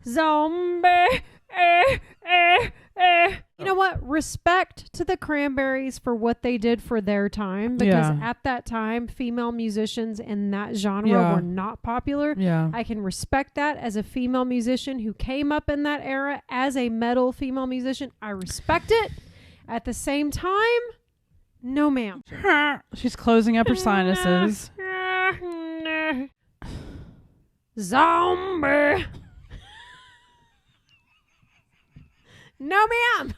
Zombie. You know what? Respect to the Cranberries for what they did for their time, because at that time, female musicians in that genre were not popular. Yeah. I can respect that as a female musician who came up in that era as a metal female musician. I respect it. At the same time, no ma'am. She's closing up her sinuses. Zombie. No ma'am.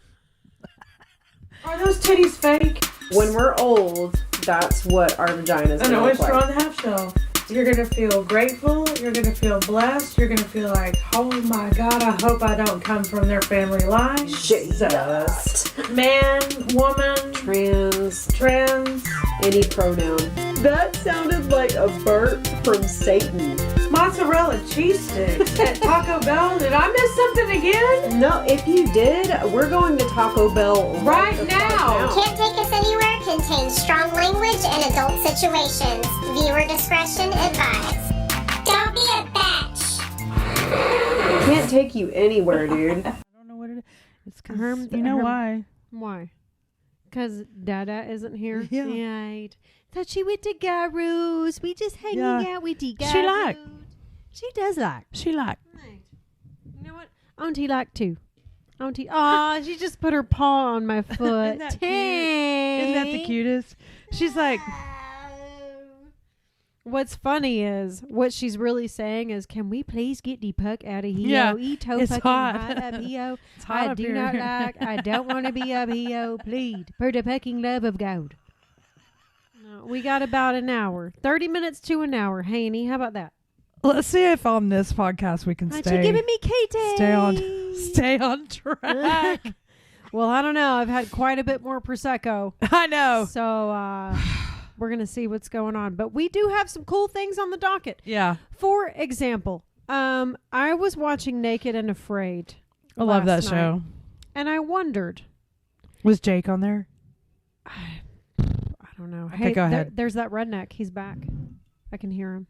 Are those titties fake? When we're old, that's what our vaginas An look oyster like. on the half shell. You're going to feel grateful. You're going to feel blessed. You're going to feel like, oh my God, I hope I don't come from their family line. Jesus. Man, woman, Trans, any pronoun. That sounded like a burp from Satan. mozzarella cheese sticks at Taco Bell. Did I miss something again? No, if you did, we're going to Taco Bell Right the now. fuck Can't Take Us Anywhere contains strong language and adult situations. Viewer discretion advised. Don't be a bitch. Can't take you anywhere, dude. I don't know what it is. It's because Herm- you know Herm- why. Why? Because Dada isn't here? Yeah. Right. Thought she went to Garoos. We just hanging out with the Garoos. She like. She does like. She like. Right. You know what? Auntie like too. Auntie. Aw, she just put her paw on my foot. Isn't that cute? Isn't that the cutest? She's like, What's funny is what she's really saying is, can we please get the puck out of here? Yeah, It's it's fucking hot. hot up here. it's hot I up do here. not like. I don't want to be up here. Please, for the fucking love of God. No, we got about an hour, 30 minutes to an hour. Haney, how about that? Let's see if on this podcast we can Aren't stay. you giving me Katie? Stay on track. Well, I don't know. I've had quite a bit more prosecco, I know. so we're gonna see what's going on. But we do have some cool things on the docket. Yeah, For example, I was watching Naked and Afraid. I love that last night, show. and I wondered. Was Jake on there? I don't know. Okay, go ahead. There's that redneck. He's back. I can hear him.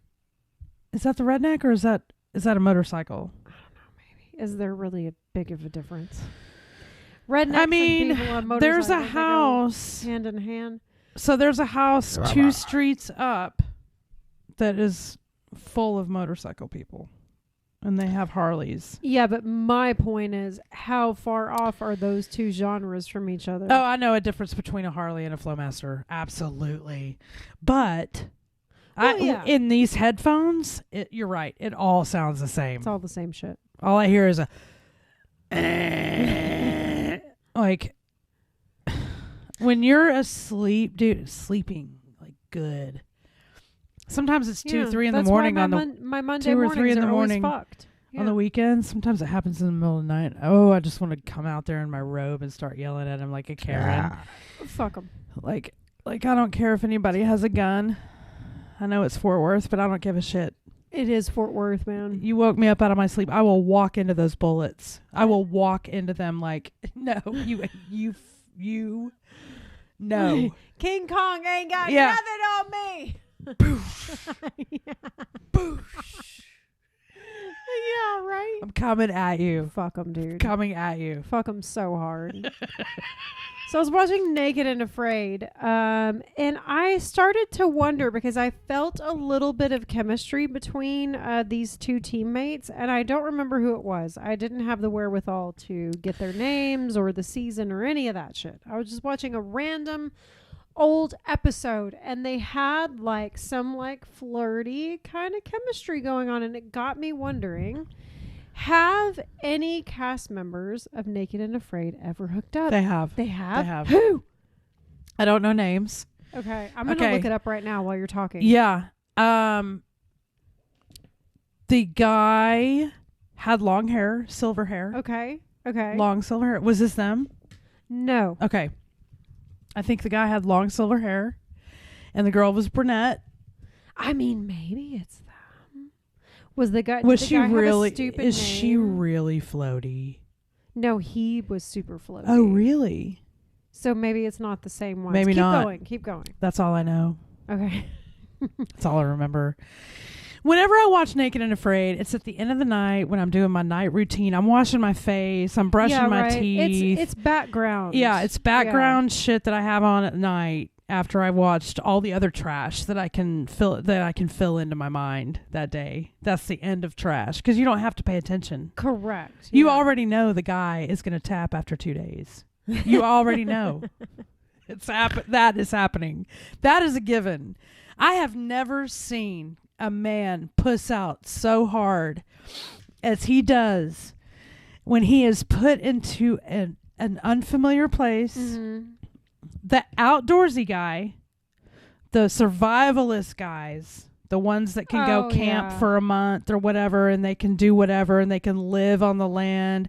Is that the redneck or is that a motorcycle? Is there really a big of a difference? Rednecks I mean, and people on there's a motorcycles, they go house. hand in hand. So there's a house 2 streets up that is full of motorcycle people, and they have Harleys. Yeah, but my point is, how far off are those two genres from each other? Oh, I know a difference between a Harley and a Flowmaster. Absolutely. But yeah. in these headphones, you're right. It all sounds the same. It's all the same shit. All I hear is a like when you're asleep, dude, sleeping like good. Sometimes it's 2 or 3 in the that's morning why on the my Monday 2 or mornings 3 in the are always morning fucked. on the weekends. Sometimes it happens in the middle of the night. Oh, I just want to come out there in my robe and start yelling at him like a Karen. Fuck them. Like I don't care if anybody has a gun. I know it's Fort Worth, but I don't give a shit. It is Fort Worth, man. You woke me up out of my sleep. I will walk into those bullets. I will walk into them like, no, you, no. King Kong ain't got Yeah. nothing on me. Yeah, right. I'm coming at you. Fuck them, dude. Coming at you. Fuck them so hard. So I was watching Naked and Afraid, and I started to wonder because I felt a little bit of chemistry between these two teammates, and I don't remember who it was. I didn't have the wherewithal to get their names or the season or any of that shit. I was just watching a random old episode, and they had like some like flirty kind of chemistry going on, and it got me wondering, have any cast members of Naked and Afraid ever hooked up? They have. They have? They have. Who? I don't know names. Okay, I'm going to Okay. look it up right now while you're talking. Yeah. The guy had long hair, silver hair. Okay. Long silver hair. Was this them? No. Okay. I think the guy had long silver hair and the girl was brunette. I mean, maybe it's them. Was the guy... Was did the she guy have a really stupid is she name? really floaty? No, he was super floaty. Oh, really? So maybe it's not the same one. Maybe not. Keep going. That's all I know. Okay. That's all I remember. Whenever I watch Naked and Afraid, it's at the end of the night when I'm doing my night routine. I'm washing my face. I'm brushing my teeth. It's background. Yeah, it's background shit that I have on at night after I watched all the other trash that I can fill into my mind that day. That's the end of trash because you don't have to pay attention. Correct. You yeah. already know the guy is going to tap after 2 days. You already know. That is happening. That is a given. I have never seen a man puss out so hard as he does when he is put into an unfamiliar place. Mm-hmm. The outdoorsy guy, the survivalist guys, the ones that can go camp for a month or whatever, and they can do whatever, and they can live on the land.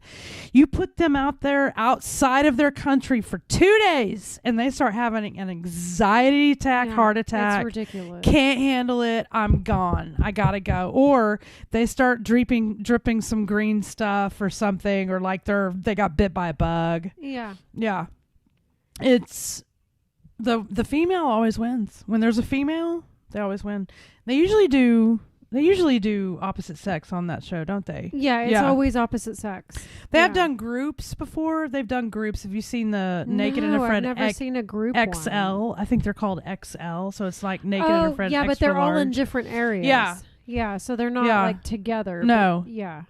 You put them out there outside of their country for 2 days, and they start having an anxiety attack, heart attack. That's ridiculous. Can't handle it. I'm gone. I gotta go. Or they start dripping some green stuff or something, or like they got bit by a bug. Yeah. Yeah. It's the female always wins. When there's a female, they always win. They usually do opposite sex on that show, don't they? Yeah, it's always opposite sex. They have done groups before. They've done groups. Have you seen the Naked and Afraid? I've never seen a group XL. one. I think they're called XL. So it's like Naked and Afraid. Yeah, but they're all in large. different areas. Yeah. Yeah, so they're not like together. No. But, yeah.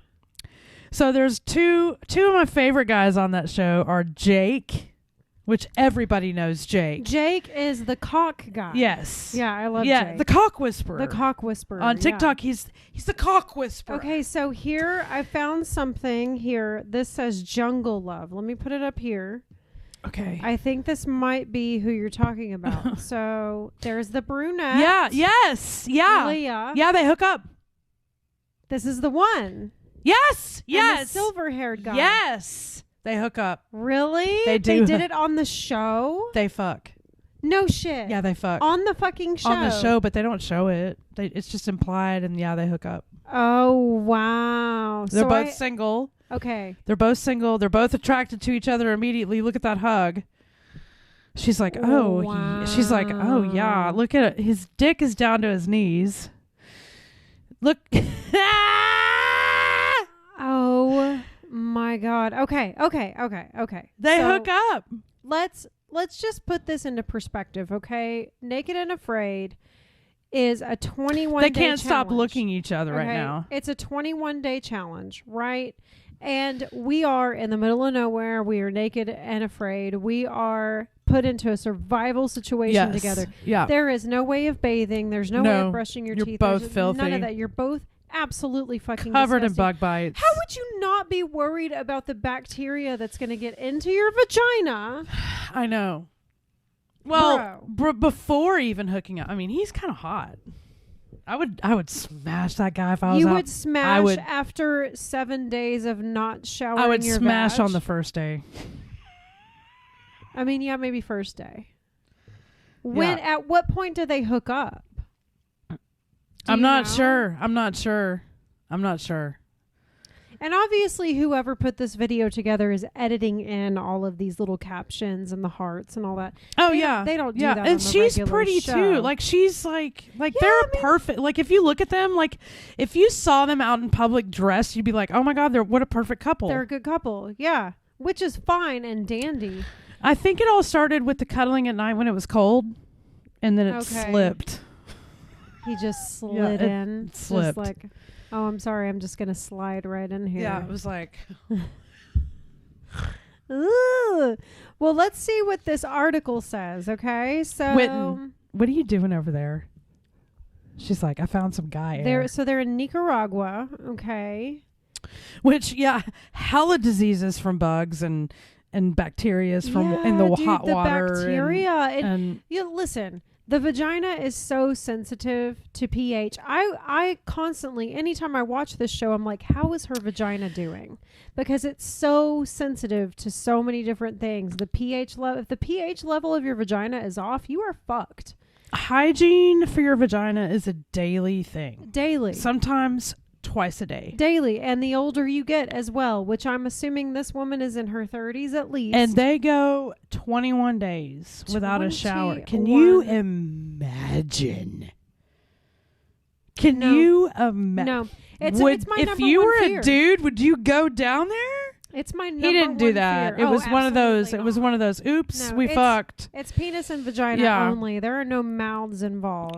So there's two of my favorite guys on that show are Jake, which everybody knows Jake. Jake is the cock guy. Yes. Yeah, I love Jake. the cock whisperer. The cock whisperer. On TikTok, he's the cock whisperer. Okay, so here I found something here. This says Jungle Love. Let me put it up here. Okay. I think this might be who you're talking about. So there's the brunette. Yeah. Yes. Yeah. Leah. Yeah, they hook up. This is the one. Yes. And Yes. the silver-haired guy. Yes. They hook up. Really? They do. They did it on the show? They fuck. No shit. Yeah, they fuck. On the fucking show. On the show, but they don't show it. It's just implied, and yeah, they hook up. Oh, wow. They're both single. Okay. They're both single. They're both attracted to each other immediately. Look at that hug. She's like, oh, wow. She's like, oh yeah. Look at it. His dick is down to his knees. Look. Oh my God. Okay. They So hook up. Let's just put this into perspective, okay? Naked and Afraid is a 21 They day can't stop challenge, looking each other right okay? now. It's a 21-day challenge, right? And we are in the middle of nowhere. We are naked and afraid. We are put into a survival situation together. Yeah. There is no way of bathing. There's no way of brushing your you're teeth. both There's filthy. None of that. You're both absolutely fucking Covered in disgusting. bug bites. How would you not be worried about the bacteria that's going to get into your vagina? I know. Well, before even hooking up, I mean, he's kind of hot. I would smash that guy if I was You out. would smash after 7 days of not showering. I would your smash vag? on the first day. I mean, yeah, maybe first day. At what point do they hook up? I'm not know? sure. I'm not sure. And obviously, whoever put this video together is editing in all of these little captions and the hearts and all that. Oh They don't do that. and on the she's regular pretty show. too. Like she's like they're perfect. Like if you look at them, like if you saw them out in public dressed, you'd be like, oh my God, what a perfect couple. They're a good couple. Yeah, which is fine and dandy. I think it all started with the cuddling at night when it was cold, and then it slipped. He just slid in. It slipped. Just like, oh, I'm sorry. I'm just gonna slide right in here. Yeah, it was like. Ooh. Well, let's see what this article says. Okay, so Witten, what are you doing over there? She's like, I found some guy. They're in Nicaragua. Okay. Which hella diseases from bugs and bacteria from in the hot water. Bacteria. And Listen. The vagina is so sensitive to pH. I constantly, anytime I watch this show, I'm like, how is her vagina doing? Because it's so sensitive to so many different things. The pH level, if the pH level of your vagina is off, you are fucked. hygiene for your vagina is a daily thing. Daily. Sometimes twice a day. Daily. And the older you get as well, which I'm assuming this woman is in her 30s at least. And they go 21 days without a shower. Can you imagine? Can No. you imagine? No, it's my if number you one were fear. a dude, would you go down there? It's my number He didn't do one that. fear. It was one of those. absolutely It was not. one of those. Oops, No, we it's- fucked. It's penis and vagina Yeah. only. There are no mouths involved.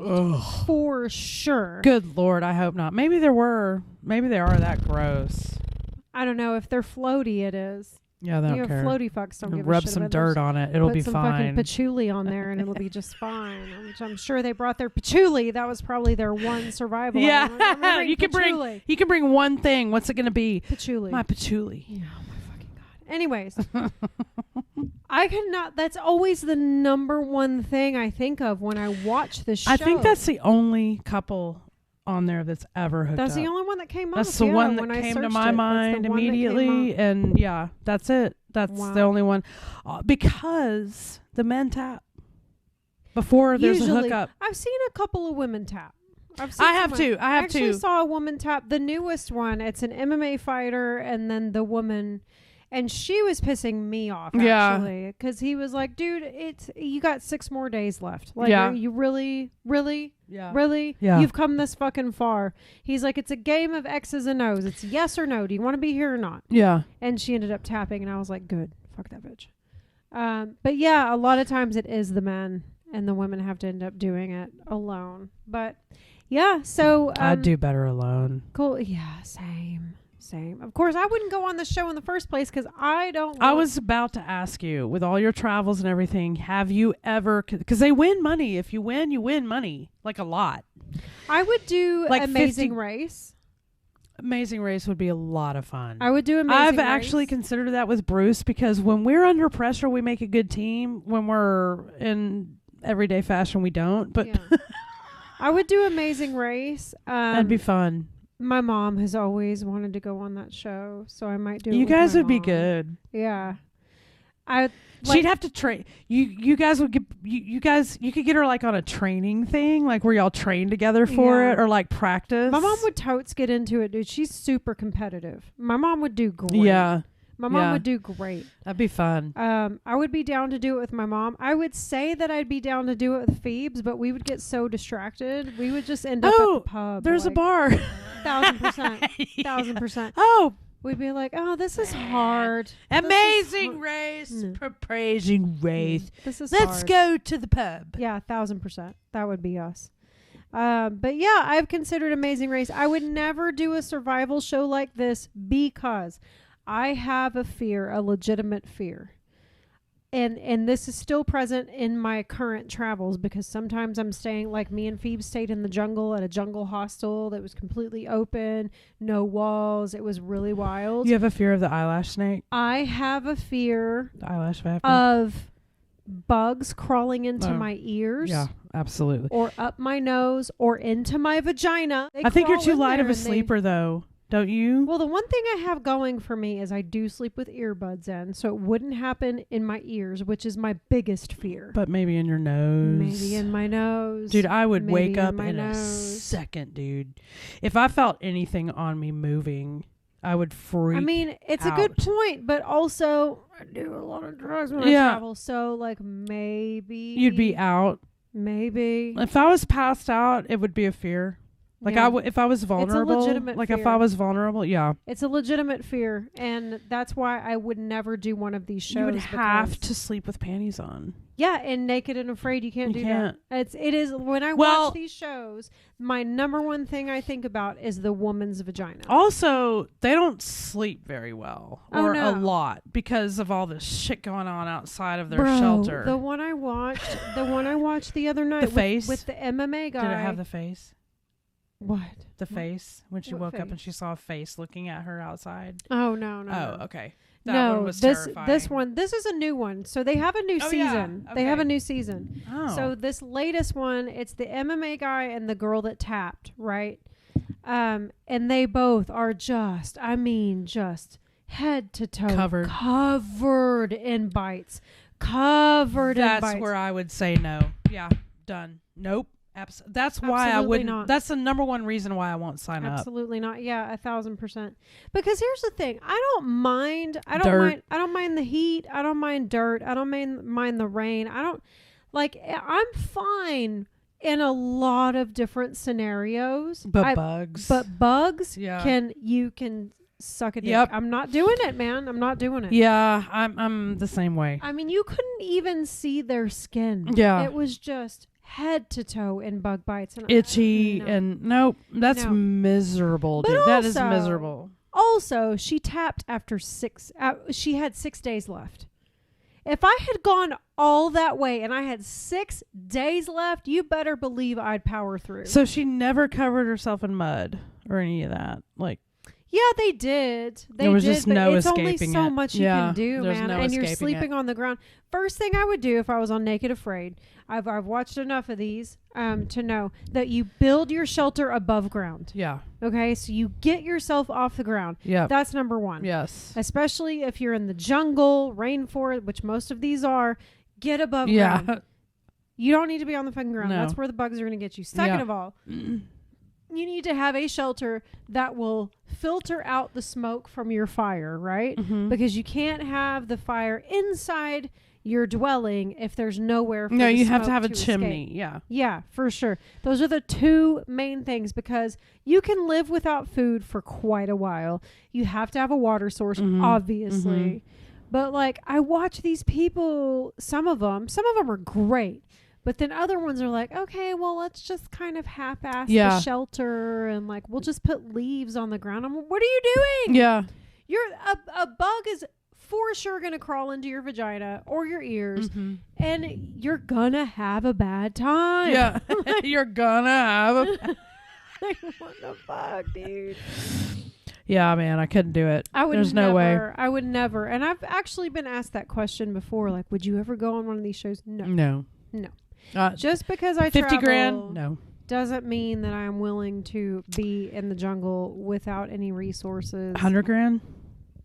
For sure. Good Lord, I hope not. Maybe there were. Maybe they are that gross. I don't know if they're floaty. It is. Yeah, they You don't know, care. floaty fucks don't give a Rub shit some about dirt those. on it. It'll Put be some fine. fucking patchouli on there and it'll be just fine. Which I'm sure they brought their patchouli. That was probably their one survival. Yeah, item. I'm gonna you can bring. patchouli. You can bring one thing. What's it going to be? Patchouli. My patchouli. Yeah, oh my fucking god. Anyways, I cannot. That's always the number one thing I think of when I watch this show. I think that's the only couple on there that's ever hooked That's up. the only one that came up. That's the yeah, one that when I came to searched my it. That's the mind one that came immediately, up. and yeah, that's it. That's Wow. the only one, because the men tap before there's Usually, a hookup. I've seen a couple of women tap. I've seen I have someone- too. I have actually too. saw a woman tap. The newest one. It's an MMA fighter, and then the woman, and she was pissing me off. Yeah. Actually, because he was like, "Dude, you got 6 more days left. Like, Yeah. are you really, Yeah. really? Yeah. You've come this fucking far." He's like, "It's a game of X's and O's. It's yes or no. Do you want to be here or not?" Yeah. And she ended up tapping, and I was like, "Good, fuck that bitch." But yeah, a lot of times it is the men, and the women have to end up doing it alone. But yeah, so I'd do better alone. cool. Yeah, same. Of course, I wouldn't go on the show in the first place because I don't. I want- was about to ask you, with all your travels and everything, have you ever? Because they win money. If you win money, like a lot. I would do like Amazing 50 Race. Amazing Race would be a lot of fun. I would do Amazing I've Race. actually considered that with Bruce, because when we're under pressure, we make a good team. When we're in everyday fashion, we don't. But Yeah. I would do Amazing Race. that'd be fun. My mom has always wanted to go on that show, so I might do it. You with guys my would be mom. good. Yeah. I. She'd have to train you guys would get you guys. You could get her like on a training thing, like where y'all train together for Yeah. it, or like practice. My mom would totes get into it, dude. She's super competitive. My mom would do great. Yeah, My mom yeah. would do great. that'd be fun. I would be down to do it with my mom. I would say that I'd be down to do it with Phoebes, but we would get so distracted. We would just end up at Oh, the pub. There's like, a bar. 1,000%. Yeah. 1,000%. Oh, We'd be like, oh, this is hard. This is Amazing hard. Race, Mm. praising Race. This is Let's hard. go to the pub. Yeah, 1,000%. That would be us. But yeah, I've considered Amazing Race. I would never do a survival show like this because I have a fear, a legitimate fear. And this is still present in my current travels because sometimes I'm staying, like me and Phoebe stayed in the jungle at a jungle hostel that was completely open, no walls. It was really wild. You have a fear of the eyelash snake, I have a fear the eyelash vapor. of bugs crawling into Oh. my ears. Yeah, absolutely. Or up my nose or into my vagina. They I think you're crawl too in light there of a and they- sleeper, though, don't you? Well, the one thing I have going for me is I do sleep with earbuds in, so it wouldn't happen in my ears, which is my biggest fear. But maybe in your nose. Maybe in my nose. Dude, I would maybe wake in up my in a nose. second, dude. If I felt anything on me moving, I would freak. I mean, it's a good out. point, but also I do a lot of drugs when I Yeah. travel, so like maybe You'd be out. Maybe. If I was passed out, it would be a fear. Like Yeah. if I was vulnerable, legitimate like if fear. I was vulnerable, yeah, It's a legitimate fear, and that's why I would never do one of these shows. you would have because- to sleep with panties on. Yeah, and Naked and Afraid, you can't You do can't. that. It is when I Well- watch these shows, my number one thing I think about is the woman's vagina. Also, they don't sleep very well Oh, or no. a lot because of all this shit going on outside of their Bro, shelter. the one I watched the other night The face? with the MMA guy. Did it have the face? what? The face when she What woke up and face? she saw a face looking at her outside. Oh no. Oh, okay. That No, one was this terrifying. this is a new one. So they have a new Oh, season. yeah. They have a Okay. new season. Oh. So this latest one, it's the MMA guy and the girl that tapped, right? And they both are just head to toe covered in bites. Covered in That's bites. where I would say no. Yeah, done. Nope. That's why I Absolutely wouldn't. not. That's the number one reason why I won't sign up. Absolutely not. Yeah, 1,000%. Because here's the thing: I don't mind. I don't mind the heat. I don't mind dirt. I don't mind the rain. I'm fine in a lot of different scenarios. But bugs. But bugs Yeah. can suck a dick. Yep. I'm not doing it, man. I'm not doing it. Yeah, I'm the same way. I mean, you couldn't even see their skin. Yeah. It was just head to toe in bug bites. And Itchy no. and nope, that's No. miserable, But dude. That is also- miserable. Also, she tapped after she had 6 days left. If I had gone all that way and I had 6 days left, you better believe I'd power through. So she never covered herself in mud or any of that. Like, yeah, they did. They There was did, just but no it's only escaping so it. much you Yeah, can do, there's man. no And you're escaping sleeping on the ground. First thing I would do if I was on Naked Afraid, I've watched enough of these to know that you build your shelter above ground. yeah, Okay, so you get yourself off the ground. yeah, That's number one. yes, Especially if you're in the jungle, rainforest, which most of these are, get above yeah, ground. You don't need to be on the fucking ground. No. That's where the bugs are going to get you. Second Yeah. of all, you need to have a shelter that will filter out the smoke from your fire, right? Mhm. Because you can't have the fire inside your dwelling if there's nowhere for No, the you have to smoke have a escape. chimney. Yeah, Yeah, for sure. Those are the two main things because you can live without food for quite a while. You have to have a water source, Mhm. obviously. Mhm. But like I watch these people, some of them are great. But then other ones are like, okay, well, let's just kind of half-ass Yeah. the shelter and like we'll just put leaves on the ground. I'm, what are you doing? yeah, You're a bug is for sure going to crawl into your vagina or your ears Mhm. and you're going to have a bad time. yeah. You're gonna have a. Like, what the fuck, dude? Yeah, man, I couldn't do it. I would There's never, no way. I would never. And I've actually been asked that question before. Like, would you ever go on one of these shows? No. No, No. Just Just because I 50 travel grand. No, doesn't mean that I'm willing to be in the jungle without any resources. 100 grand.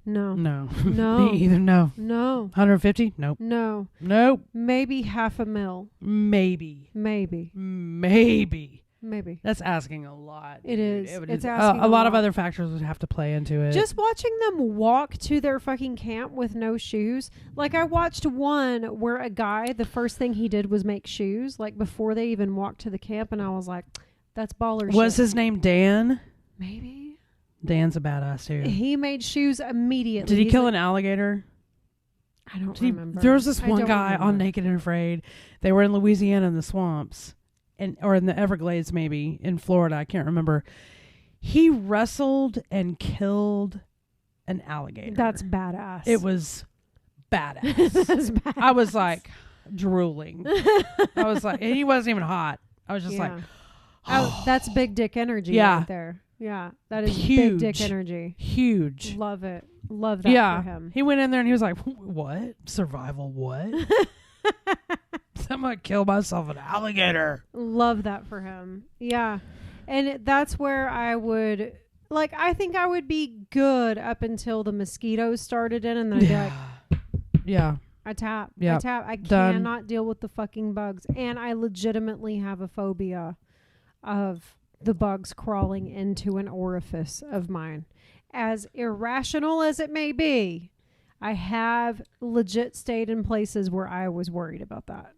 No. No, No. me either. No, No. 150. Nope, No. nope. Maybe $500,000. Maybe, Maybe. maybe. Maybe. That's asking a lot. It dude. is. would- It's asking a a lot of lot. other factors would have to play into it. Just watching them walk to their fucking camp with no shoes. Like I watched one where a guy, the first thing he did was make shoes, like before they even walked to the camp, and I was like, that's baller was shit. his name Dan? Maybe. Dan's a badass too. He made shoes immediately. Did he He's kill like- an alligator? I don't Did he- remember. there was this I one don't guy on remember. Naked and Afraid. They were in Louisiana in the swamps, or in the Everglades, maybe in Florida. I can't remember. He wrestled and killed an alligator. That's badass. It was badass. That's badass. I was like drooling. I was like, and he wasn't even hot. I was just like, oh, that's big dick energy Yeah. right there. Yeah, that is Huge. big dick energy. huge. Love it. Love that Yeah. for him. He went in there and he was like, what? Survival what? I'm going to kill myself an alligator. Love that for him. Yeah. And that's where I would, like, I think I would be good up until the mosquitoes started in, and then I'd be like, Yeah. I tap. Yep. I tap. I Done. cannot deal with the fucking bugs. And I legitimately have a phobia of the bugs crawling into an orifice of mine. As irrational as it may be, I have legit stayed in places where I was worried about that.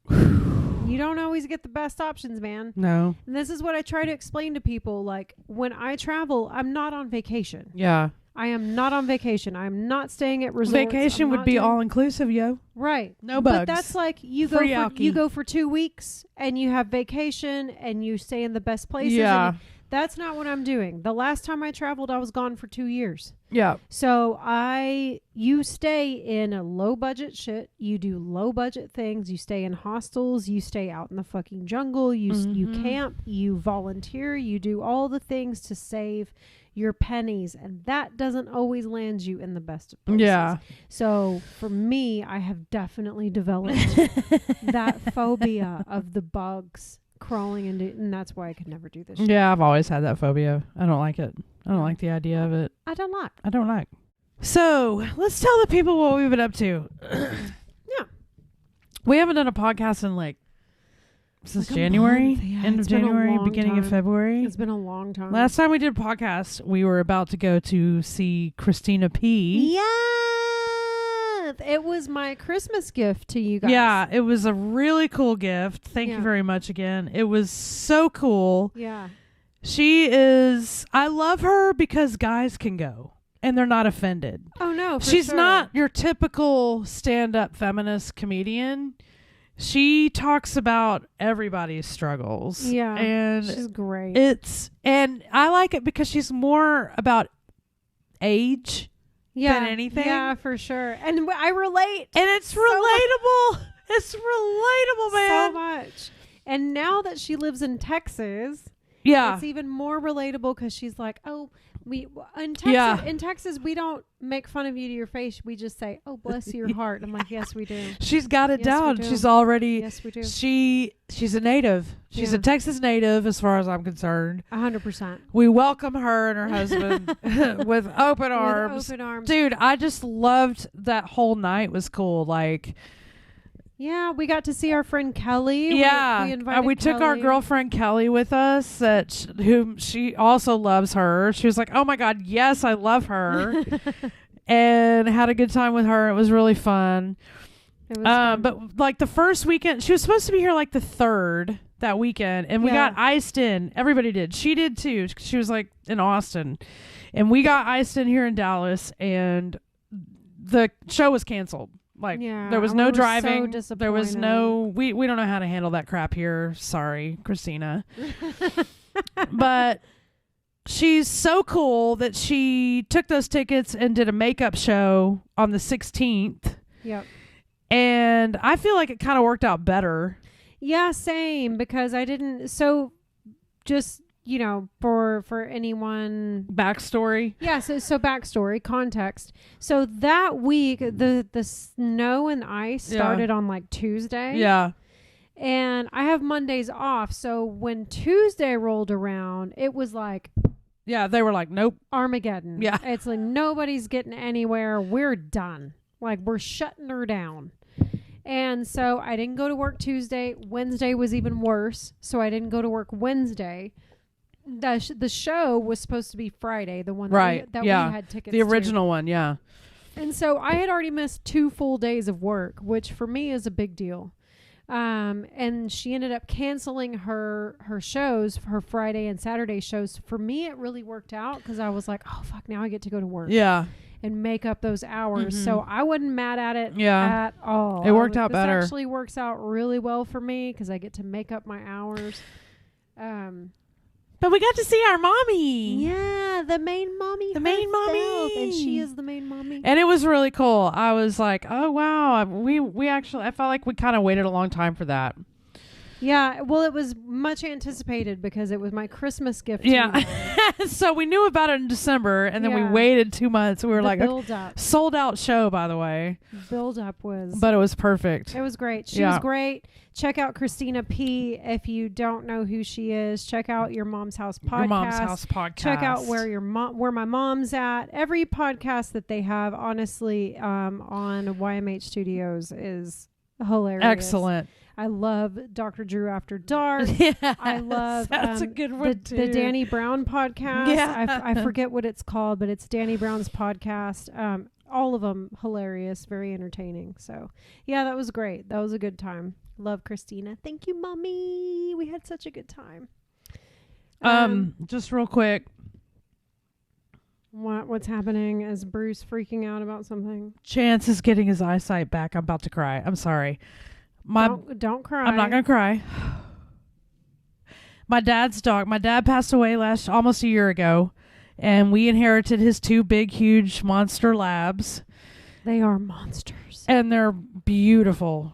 You don't always get the best options, man. No. And this is what I try to explain to people. Like, when I travel, I'm not on vacation. Yeah. I am not on vacation. I'm not staying at resorts. Vacation I'm would not be doing- all inclusive, yo. right. No bugs. But that's like you Free go for alky. you go for 2 weeks and you have vacation and you stay in the best places. Yeah. and that's not what I'm doing. The last time I traveled, I was gone for 2 years. Yeah. So you stay in a low budget shit. You do low budget things. You stay in hostels. You stay out in the fucking jungle. You Mhm. camp. You volunteer. You do all the things to save your pennies, and that doesn't always land you in the best of places. Yeah. So for me, I have definitely developed that phobia of the bugs crawling into, and that's why I could never do this shit. Yeah, I've always had that phobia. I don't like it. I don't like the idea of it. I don't like. I don't like. So let's tell the people what we've been up to. Yeah. We haven't done a podcast in since Like a January, month. Yeah, end of it's been a January, long beginning of time. February. It's been a long time. Last time we did a podcast, we were about to go to see Christina P. Yes. month. It was my Christmas gift to you guys. Yeah, it was a really cool gift. Thank you Yeah. very much again. It was so cool. Yeah. I love her because guys can go and they're not offended. Oh no, for She's sure. not your typical stand-up feminist comedian. She talks about everybody's struggles. Yeah. And She's great. and I like it because she's more about age than anything. Yeah, for sure. And I relate And it's relatable. It's relatable, man. so much. And now that she lives in Texas, Yeah. it's even more relatable because she's like, oh, in Texas, Yeah. in Texas, we don't make fun of you to your face. We just say, oh, bless your heart. I'm like, yes, we do. She's got it Yes, we down. do. She's already Yes, we do. she's a native. She's Yeah. a Texas native as far as I'm concerned. 100%. We welcome her and her husband with open arms. With open arms. Dude, I just loved that whole night was cool. Like, Yeah, we got to see our friend Kelly. yeah, We invited we took our Kelly. girlfriend Kelly with us, whom she also loves her. She was like, "Oh my God, yes, I love her," and had a good time with her. It was really fun. It was fun. But like the first weekend, she was supposed to be here like the third that weekend, and we Yeah. got iced in. Everybody did. She did too. She was like in Austin, and we got iced in here in Dallas, and the show was canceled. Like Yeah, there was we no were so driving. There was disappointed. no we don't know how to handle that crap here. Sorry, Christina. But she's so cool that she took those tickets and did a makeup show on the 16th. Yep. And I feel like it kind of worked out better. Yeah, same, because I didn't. So just, for anyone. Backstory. Yeah, so backstory, context. So that week, the snow and ice Yeah. started on like Tuesday. Yeah. And I have Mondays off. So when Tuesday rolled around, it was like Yeah. They were like, nope. Armageddon. Yeah. It's like nobody's getting anywhere. We're done. Like we're shutting her down. And so I didn't go to work Tuesday. Wednesday was even worse. So I didn't go to work Wednesday. The show was supposed to be Friday, the one Right. that Yeah. we had tickets The to. original one. Yeah. And so I had already missed 2 full days of work, which for me is a big deal. And she ended up canceling her shows, her Friday and Saturday shows. For me, it really worked out because I was like, oh, fuck, now I get to go to work Yeah. and make up those hours. So I wasn't mad at it Yeah. at all. It worked out better. This actually works out really well for me because I get to make up my hours. But we got to see our mommy. Yeah, the main mommy. The main herself, mommy. And she is the main mommy. And it was really cool. I was like, oh, wow. We actually, I felt like we kind of waited a long time for that. Yeah, well, it was much anticipated because it was my Christmas gift. To you Yeah. guys. So we knew about it in December, and then we Yeah. waited 2 months. We were The like, build up. sold out show, by the way. Build up was. But it was perfect. It was great. She Yeah. was great. Check out Christina P. If you don't know who she is, check out Your Mom's House podcast. Your Mom's House podcast. Check out where my mom's at. Every podcast that they have, honestly, on YMH Studios is hilarious. Excellent. I love Dr. Drew After Dark. Yeah. I love That's a good one, too. the Danny Brown podcast. Yeah. I forget what it's called, but it's Danny Brown's podcast. All of them hilarious, very entertaining. So, yeah, that was great. That was a good time. Love Christina. Thank you, Mommy. We had such a good time. Just real quick. What's happening? Is Bruce freaking out about something? Chance is getting his eyesight back. I'm about to cry. I'm sorry. Don't cry. I'm not going to cry. My dad's dog. My dad passed away almost a year ago, and we inherited his 2 big, huge monster labs, They are monsters. and they're beautiful.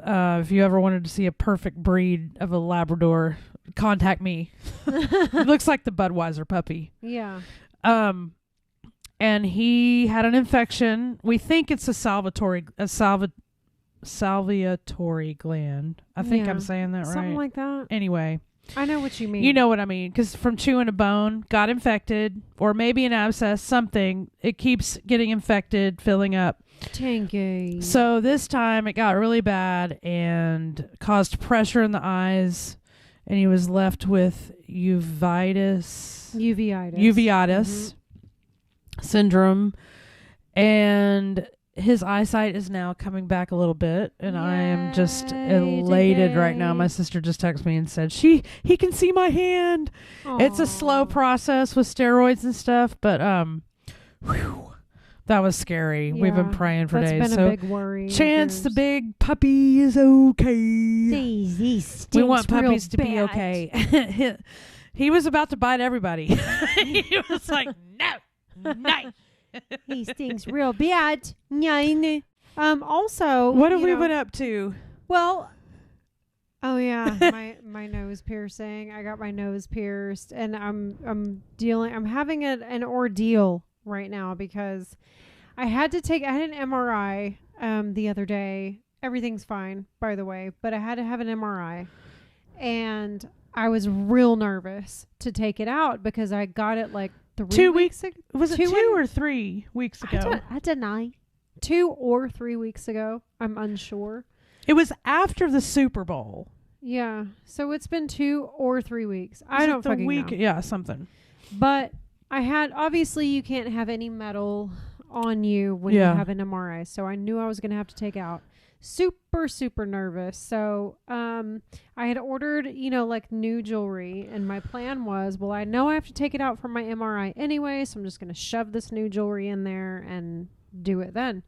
If you ever wanted to see a perfect breed of a Labrador, contact me. It looks like the Budweiser puppy. Yeah. And he had an infection. We think it's a salvatory gland. I think Yeah. I'm saying that right. Something like that. Anyway, I know what you mean. you know what I mean, because from chewing a bone, got infected, or maybe an abscess, something. It keeps getting infected, filling up. Tanky. So this time it got really bad and caused pressure in the eyes, and he was left with uveitis Uveitis. syndrome, and his eyesight is now coming back a little bit, and I am just Yay, elated right now. JK. My sister just texted me and said he can see my hand. It's a slow Aw. process with steroids and stuff, but whew, that was scary. We've been Yeah, praying for That's days. been So a big worry. of Chance the yours. big puppy is okay. Daisy We want stinks real puppies to be bad. okay. He was about to bite everybody. He was like, no. He stinks real bad. Nine. Also, What have you we know, been up to? Well, oh yeah, my nose piercing. I got my nose pierced, and I'm having an ordeal right now because I had an MRI the other day. Everything's fine, by the way, but I had to have an MRI, and I was real nervous to take it out because I got it like 3 2 weeks ago. Was it 2 or 3 weeks ago? I deny. 2 or 3 weeks ago. I'm unsure. It was after the Super Bowl. Yeah. So it's been 2 or 3 weeks. I Was it don't the fucking week? know. Yeah, something. But obviously you can't have any metal on you when Yeah. you have an MRI. So I knew I was going to have to take it out. Super, super nervous. So I had ordered, like new jewelry. And my plan was, well, I know I have to take it out from my MRI anyway. So I'm just going to shove this new jewelry in there and do it then.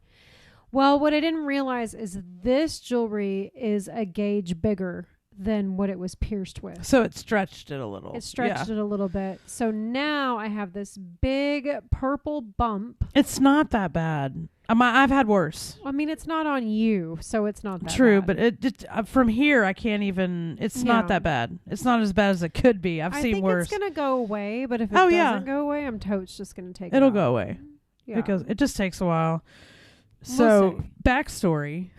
Well, what I didn't realize is this jewelry is a gauge bigger than what it was pierced with. So it stretched it a little. It stretched it a little bit. So now I have this big purple bump. It's not that bad. I've had worse. I mean, it's not on you, so it's not that True, bad. but it from here I can't even. It's not Yeah. that bad. It's not as bad as it could be. I've I seen think worse. it's going to go away, but if it Oh, doesn't yeah. go away, I'm totes just going to take It'll it out. go away Yeah. because it just takes a while. We'll So see. backstory: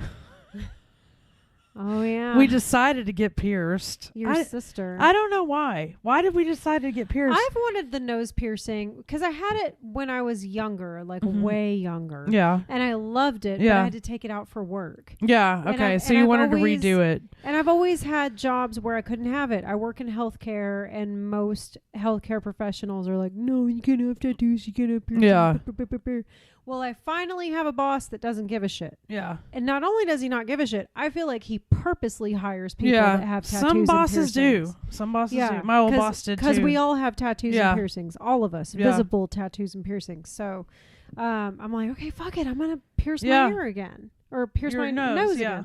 Oh, yeah. we decided to get pierced. Your sister. I don't know why. Why did we decide to get pierced? I've wanted the nose piercing because I had it when I was younger, like Mhm. way younger. Yeah. And I loved it, but Yeah. I had to take it out for work. Yeah. And Okay. I- So and you I've wanted always- to redo it. And I've always had jobs where I couldn't have it. I work in healthcare, and most healthcare professionals are like, no, you can't have tattoos, you can't have piercings. Yeah. Well, I finally have a boss that doesn't give a shit. Yeah. And not only does he not give a shit, I feel like he purposely hires people Yeah. that have tattoos. Some bosses and piercings. do. Some bosses Yeah, do. My old boss did too. Because we all have tattoos Yeah. and piercings, all of us, Yeah. visible tattoos and piercings. So I'm like, okay, fuck it, I'm gonna pierce Yeah. my ear again, or pierce Your my nose, nose yeah.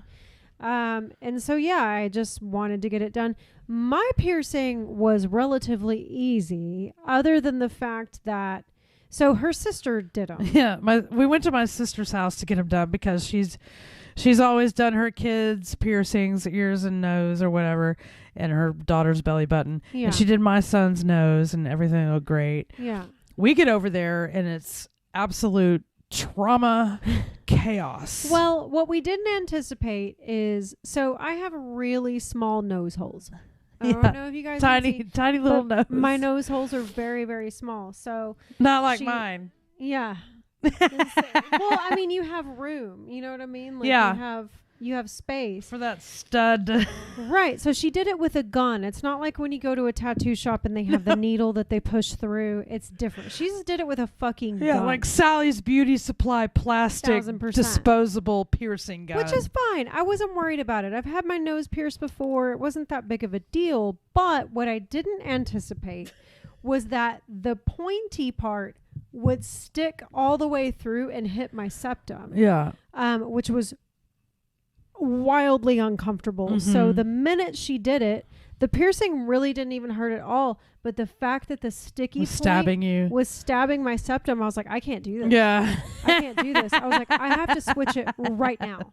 again. And so yeah, I just wanted to get it done. My piercing was relatively easy, other than the fact that so her sister did them. Yeah, we went to my sister's house to get them done because she's always done her kids' piercings, ears and nose or whatever, and her daughter's belly button. Yeah, And she did my son's nose, and everything looked great. yeah. We get over there, and it's absolute trauma chaos. Well, what we didn't anticipate is so I have really small nose holes. I Yeah. don't know if you guys can see, tiny little nose. but my nose holes are very, very small. So not like she- mine. yeah. Well, I mean, you have room. You know what I mean? Like Yeah. you have space. For that stud. Right. So she did it with a gun. It's not like when you go to a tattoo shop and they have the needle that they push through. It's different. She just did it with a fucking Yeah, gun. like Sally's Beauty Supply plastic 1000%. disposable piercing gun. Which is fine. I wasn't worried about it. I've had my nose pierced before. It wasn't that big of a deal. But what I didn't anticipate was that the pointy part would stick all the way through and hit my septum, yeah. which was wildly uncomfortable. So Mhm. the minute she did it, the piercing really didn't even hurt at all. But the fact that the sticky Was point stabbing you. was stabbing my septum, I was like, I can't do this. Yeah. I can't do this. I was like, I have to switch it right now.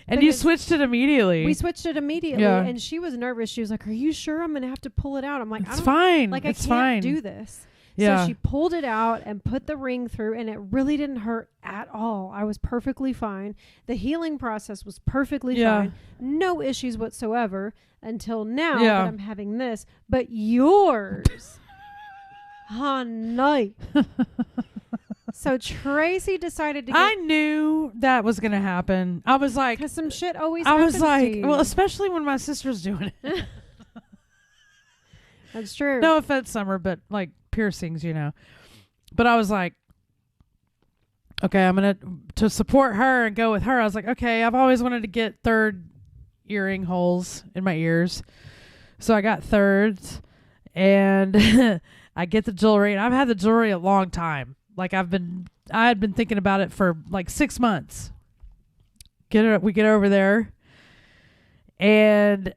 And you Because switched it immediately. We switched it immediately, Yeah. and she was nervous. She was like, "Are you sure I'm going to have to pull it out?" I'm like, It's "I don't fine. like. It's I can't fine. do this." Yeah. So she pulled it out and put the ring through, and it really didn't hurt at all. I was perfectly fine. The healing process was perfectly Yeah. fine. No issues whatsoever until now Yeah. that I'm having this. But yours, honey. So Tracy decided to I get knew that was going to happen. I was like, because some shit always. I was happens like, to you. well, especially when my sister's doing it. That's true. No offense, Summer, but like piercings, you know. But I was like, okay, I'm going to support her and go with her. I was like, okay, I've always wanted to get third earring holes in my ears. So I got thirds, and I get the jewelry, and I've had the jewelry a long time. Like I had been thinking about it for like 6 months. We get over there, and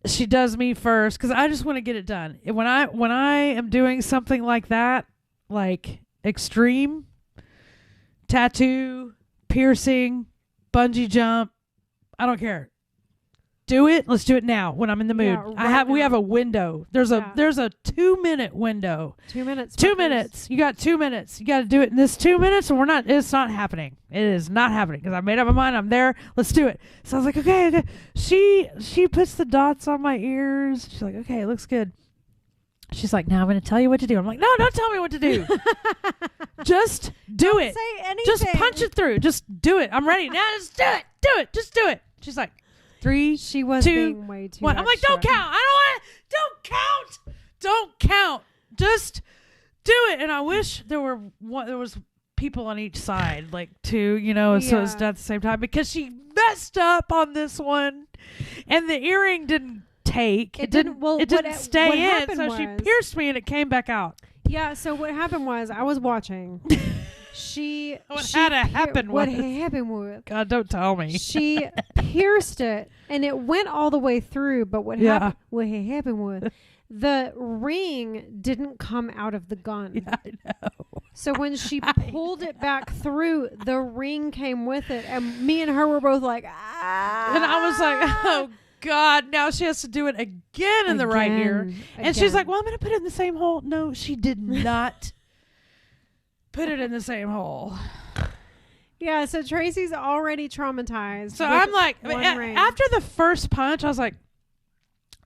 she does me first because I just want to get it done. When I am doing something like that, like extreme, tattoo, piercing, bungee jump, I don't care. Do it. Let's do it now when I'm in the mood. Yeah, We have a window. There's a 2-minute window. 2 minutes. 2 fuckers. minutes. You got 2 minutes. You got to do it in this 2 minutes, or it's not happening. It is not happening because I made up my mind. I'm there. Let's do it. So I was like, okay. She puts the dots on my ears. She's like, okay, it looks good. She's like, now I'm going to tell you what to do. I'm like, no, don't tell me what to do. Just do it. Say anything. Just punch it through. Just do it. I'm ready. Now just do it. Do it. Just do it. She's like, 3, She was 2, being way too 1. I'm like, don't extra. count. I don't count. Don't count. Just do it. And I wish there was people on each side, like 2, so it's Yeah. done at the same time, because she messed up on this one, and the earring didn't take. It didn't- well, It what- didn't what stay in. happened So she was- pierced me, and it came back out. Yeah, so what happened was I was watching. What she had to happen what was- happened was God, don't tell me. she pierced it and it went all the way through, but what Yeah. happened was the ring didn't come out of the gun. Yeah, I know. So when she pulled it back through, the ring came with it, and me and her were both like, ah. And I was like, oh God, now she has to do it again in the right ear. Again, And she's again. like, well, I'm going to put it in the same hole. No, she did not put it in the same hole. Yeah, so Tracy's already traumatized. So with I'm like, one ring. after the first punch, I was like,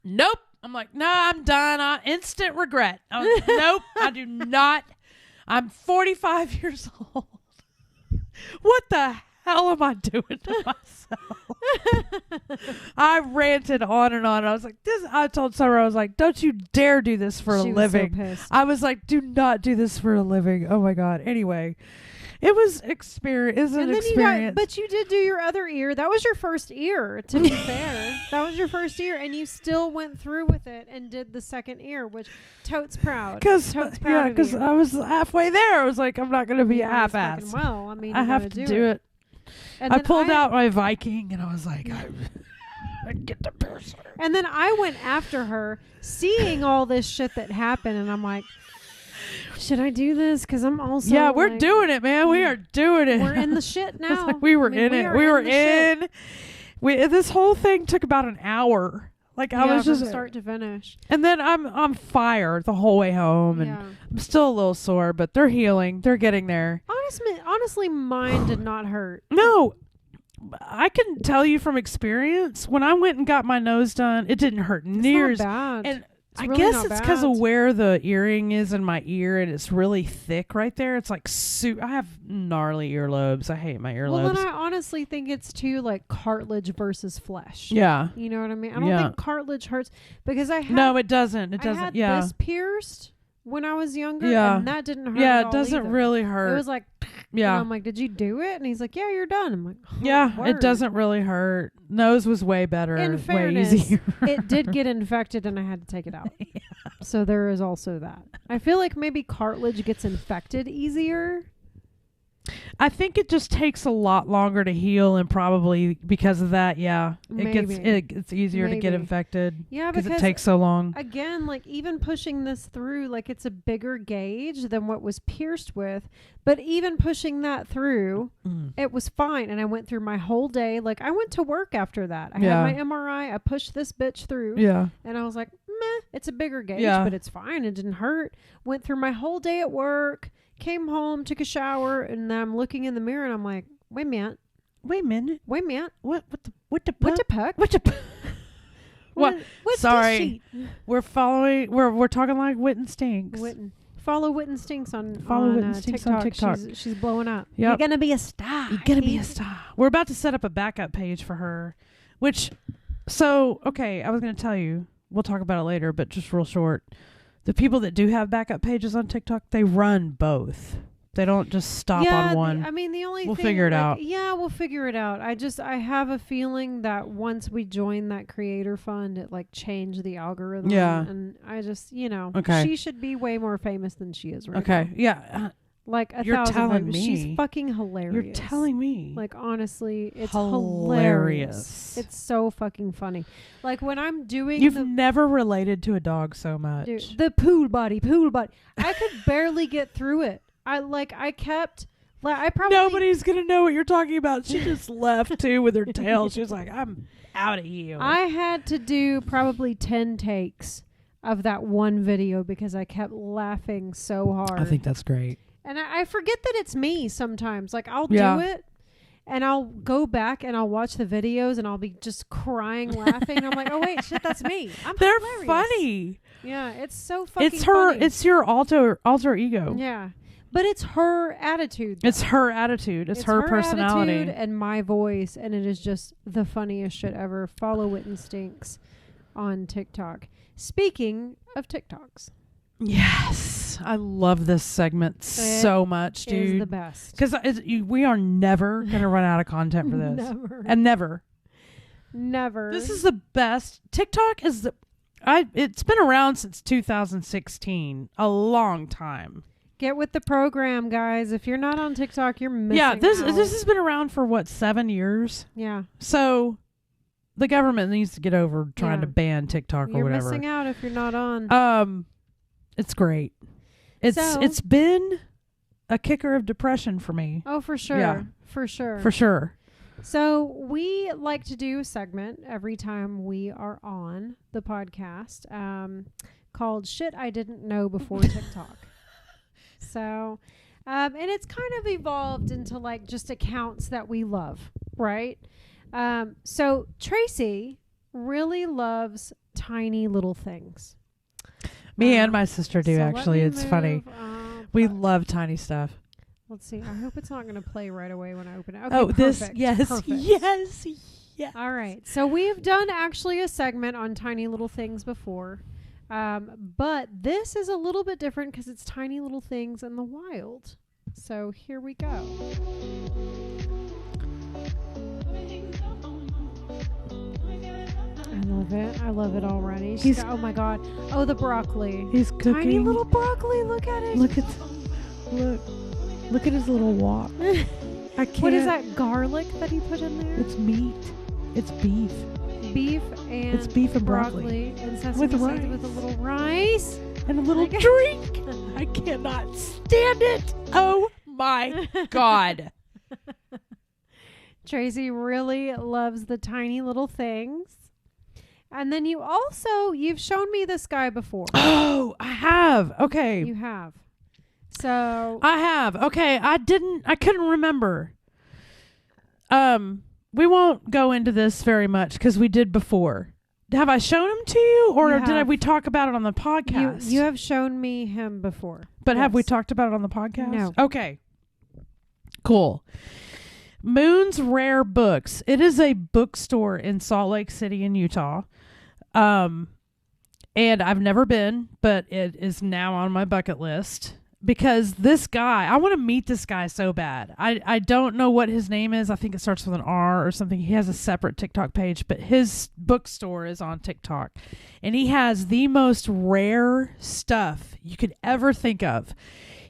nope. I'm like, no, I'm done. Instant regret. Nope, I do not. I'm 45 years old. What the hell am I doing to myself? I ranted on and on. I was like, I told Summer, I was like, don't you dare do this for a She was so living. pissed. I was like, do not do this for a living. Oh my God. Anyway, it was experience. And then but you did do your other ear. That was your first ear, to be fair. That was your first ear, and you still went through with it and did the second ear, which totes proud. Because Totes proud of you. I was halfway there. I was like, I'm not going to be Yeah, a it's fucking half-ass. well, I mean, I you have gotta to do it. And I then pulled out my Viking, and I was like, I get the piercer. And then I went after her, seeing all this shit that happened, and I'm like, should I do this? Because I'm also Yeah, we're like, doing it, man. We are doing it. We're in the shit It's now. like we were I mean, in it. We were the shit. in. This whole thing took about an hour. Like I Yeah, was from just start to finish. and then I'm fire the whole way home, and Yeah. I'm still a little sore, but they're healing. They're getting there. Honestly, mine did not hurt. No, I can tell you from experience. When I went and got my nose done, it didn't hurt It's near not as bad. and It's I really guess not it's because of bad. where the earring is in my ear, and it's really thick right there. It's like I have gnarly earlobes. I hate my Well, earlobes. then I honestly think it's too like cartilage versus flesh. Yeah. You know what I mean? I don't Yeah. think cartilage hurts because I had No, it doesn't. It I doesn't. had Yeah. this pierced when I was younger, Yeah. and that didn't hurt. Yeah, at it all doesn't either. really It hurt. was like, Yeah. And I'm like, did you do it? And he's like, yeah, you're done. I'm like, oh, Yeah, word. it doesn't really hurt. Nose was way better. In way fairness, easier. it did get infected, and I had to take it out. So there is also that. I feel like maybe cartilage gets infected easier. I think it just takes a lot longer to heal, and probably because of that, yeah, Maybe. it's easier to get Maybe. infected. Yeah, because because it takes so long. again, like even pushing this through, like it's a bigger gauge than what was pierced with. But even pushing that through, it was fine. And I went through my whole day. Like I went to work after that. I Yeah. had my MRI. I pushed this bitch through. Yeah, And I was like, meh, it's a bigger gauge, Yeah. but it's fine. It didn't hurt. Went through my whole day at work, came home, took a shower, and then I'm looking in the mirror and I'm like, wait a minute. wait a minute. Wait a minute. What the What the puck? what the what? What's Sorry. this sheet? We're following. We're talking like Witten Stinks. Witten. Follow Witten Stinks on Witten Stinks on TikTok. She's blowing up. Yep. You're gonna be a star. You're gonna be a star. We're about to set up a backup page for her, which, so okay, I was gonna tell you. We'll talk about it later, but just real short. The people that do have backup pages on TikTok, they run both. They don't just stop yeah, on one. I mean, the only We'll thing, figure it out. Yeah, we'll figure it out. I have a feeling that once we join that creator fund, it like changed the algorithm. Yeah. And I just, Okay. she should be way more famous than she is right Okay. now. Yeah. Like You're 1,000 telling times. me. She's fucking hilarious. You're telling me. Like, honestly, it's Hilarious. hilarious. It's so fucking funny. Like, when I'm doing You've never related to a dog so much. Dude, the pool body. I could barely get through it. I kept, I probably. Nobody's going to know what you're talking about. She just left too with her tail. She was like, I'm out of here. I had to do probably 10 takes of that one video because I kept laughing so hard. I think that's great. And I forget that it's me sometimes. Like, I'll Yeah. do it and I'll go back and I'll watch the videos and I'll be just crying, laughing. I'm like, oh, wait, shit, that's me. They're hilarious. funny. Yeah, it's so fucking It's her. funny. It's your alter ego. Yeah. But it's her attitude. It's her attitude. It's her personality. Attitude and my voice, and it is just the funniest shit ever. Follow Witten Stinks on TikTok. Speaking of TikToks, Yes, I love this segment so much, it is the dude. best. Because we are never gonna run out of content for this, Never. and never. Never. This is the best. TikTok is it's been around since 2016, a long time. Get with the program, guys. If you're not on TikTok, you're missing Yeah, this out. has been around for what, 7 years? Yeah. So the government needs to get over trying Yeah. to ban TikTok or You're whatever. missing out if you're not on. It's great. It's been a kicker of depression for me. Oh, for sure. Yeah. For sure. For sure. So we like to do a segment every time we are on the podcast called Shit I Didn't Know Before TikTok. So, and it's kind of evolved into like just accounts that we love, right? So Tracy really loves tiny little things. Me and my sister do, So let actually. me It's funny. move, We but- love tiny stuff. Let's see. I hope it's not going to play right away when I open it. Okay, Oh, perfect, yes. perfect. Yes. Yes. All right. So we've done actually a segment on tiny little things before. But this is a little bit different because it's tiny little things in the wild. So here we go. I love it. I love it already. Oh my God. Oh, the broccoli. He's cooking. Tiny little broccoli. Look at it. Look at his little walk. I can't. What is that garlic that he put in there? It's meat. It's beef. Beef and It's beef and broccoli. and sesame With seeds rice. with a little rice. And a little drink. I cannot stand it. Oh my God. Tracy really loves the tiny little things. And then you've shown me this guy before. Oh, I have. Okay. You have. So I have. Okay. I couldn't remember. We won't go into this very much because we did before. Have I shown him to you, or You did have. we talk about it on the podcast? you have shown me him before. But have we Yes. talked about it on the podcast? No. Okay. Cool. Moon's Rare Books. It is a bookstore in Salt Lake City in Utah. And I've never been, but it is now on my bucket list because this guy, I want to meet this guy so bad. I don't know what his name is. I think it starts with an R or something. He has a separate TikTok page, but his bookstore is on TikTok. And he has the most rare stuff you could ever think of.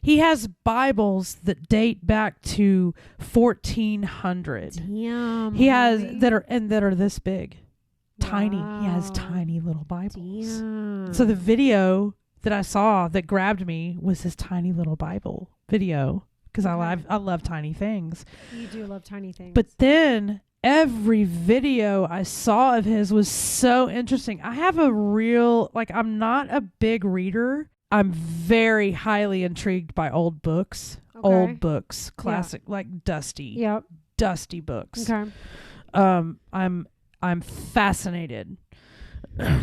He has Bibles that date back to 1400. Damn. He has homie. that are this big. Tiny. He has Wow. tiny little Bibles. Damn. So the video that I saw that grabbed me was his tiny little Bible video because Okay. I love tiny things. You do love tiny things. But then every video I saw of his was so interesting. I have I'm not a big reader. I'm very highly intrigued by old books. Okay. Old books, classic, like dusty books. Okay. I'm fascinated.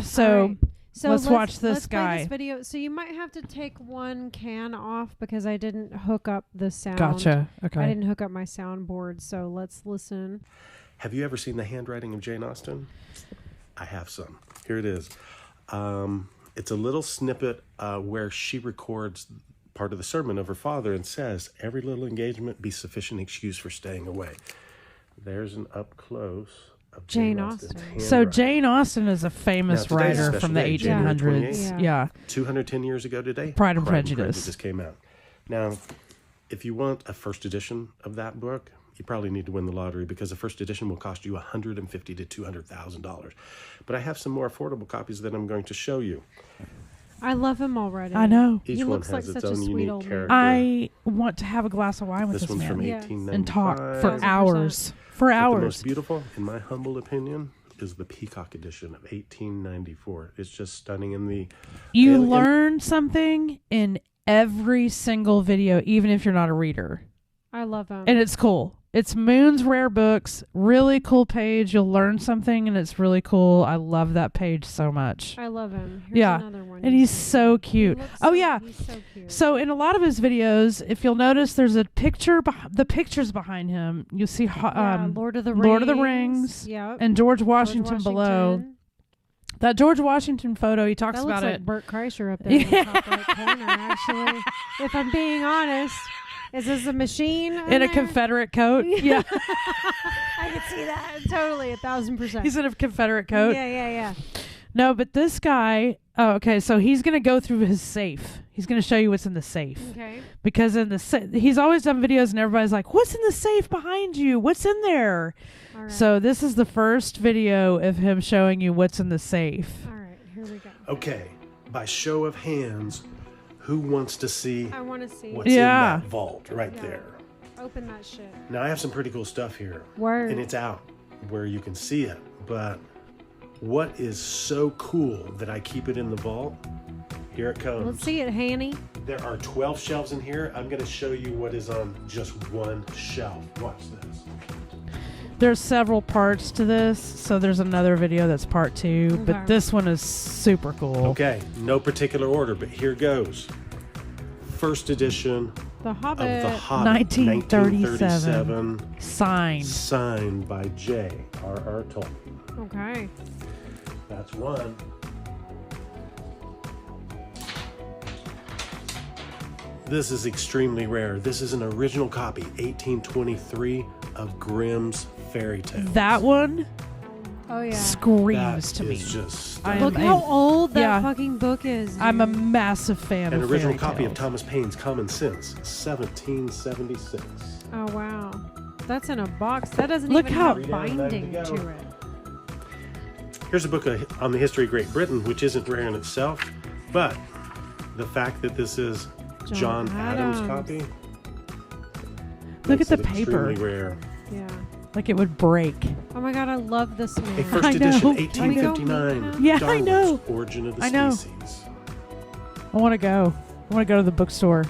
So All right. So let's watch this let's play guy. this video. So you might have to take one can off because I didn't hook up the sound. gotcha. I Okay. didn't hook up my soundboard. So let's listen. Have you ever seen the handwriting of Jane Austen? I have some. Here it is. It's a little snippet where she records part of the sermon of her father and says, every little engagement be sufficient excuse for staying away. There's an up close of Jane Austen's Austen. So handwriting. Jane Austen is a famous Now, today's a writer special from the day, January 1800s. 28th. Yeah. 210 years ago today, Pride and Prejudice. came out. Now, if you want a first edition of that book, you probably need to win the lottery because the first edition will cost you $150,000 to $200,000. But I have some more affordable copies that I'm going to show you. I love him already. I know. Each He one looks has like its such a own sweet unique old man. character. I want to have a glass of wine with This this one's man from Yes. 1895. and talk for 1000%. hours. For But the hours. most beautiful, in my humble opinion, is the Peacock edition of 1894. It's just stunning in the... You and- learn something in every single video, even if you're not a reader. I love him. And it's cool. It's Moon's Rare Books. Really cool page. You'll learn something and it's really cool. I love that page so much. I love him. Here's Yeah. another one. And he's so cute. He looks Oh, so- yeah. He's so cute. So in a lot of his videos, if you'll notice, there's a picture, the pictures behind him. You see Yeah, Lord of the Rings. Lord of the Rings Yep. and George Washington below. Washington. That George Washington photo, he talks That looks about like it. Bert Kreischer up there in the top right corner, actually. If I'm being honest. Is this a machine? In a there? Confederate coat. Yeah. I can see that. Totally, 1,000%. He's in a Confederate coat. Yeah. No, but this guy, okay, so he's going to go through his safe. He's going to show you what's in the safe. Okay. Because in the he's always done videos and everybody's like, what's in the safe behind you? What's in there? All right. So this is the first video of him showing you what's in the safe. All right, here we go. Okay, by show of hands, who wants to see I want to see. what's Yeah. in that vault right Yeah. there? Open that shit. Now, I have some pretty cool stuff here. Word. And it's out where you can see it. But what is so cool that I keep it in the vault? Here it comes. Let's see it, Hanny. There are 12 shelves in here. I'm going to show you what is on just one shelf. Watch this. There's several parts to this, so there's another video that's part 2, Okay. but this one is super cool. Okay, no particular order, but here goes. First edition The of Hobbit. The Hobbit, 1937. Signed. signed by J.R.R. Tolkien. Okay. That's one. This is extremely rare. This is an original copy, 1823, of Grimm's Fairy Tales. That one Oh, yeah. screams That to me. is just I stunning. Look am how old that yeah. fucking book is. I'm a dude. massive fan An of original fairy copy of tales. Thomas Paine's Common Sense, 1776. Oh, wow. That's in a box. That doesn't Look even how- have binding Read it, to it. Here's a book on the history of Great Britain, which isn't rare in itself, but the fact that this is John John Adams' Adams. copy. Look makes at the it paper. extremely rare. Yeah. Like it would break. Oh, my God. I love this A man. first I know. edition, I know. 1859. Yeah, I Darwin's know. Origin of the I know. Species. I want to go. I want to go to the bookstore.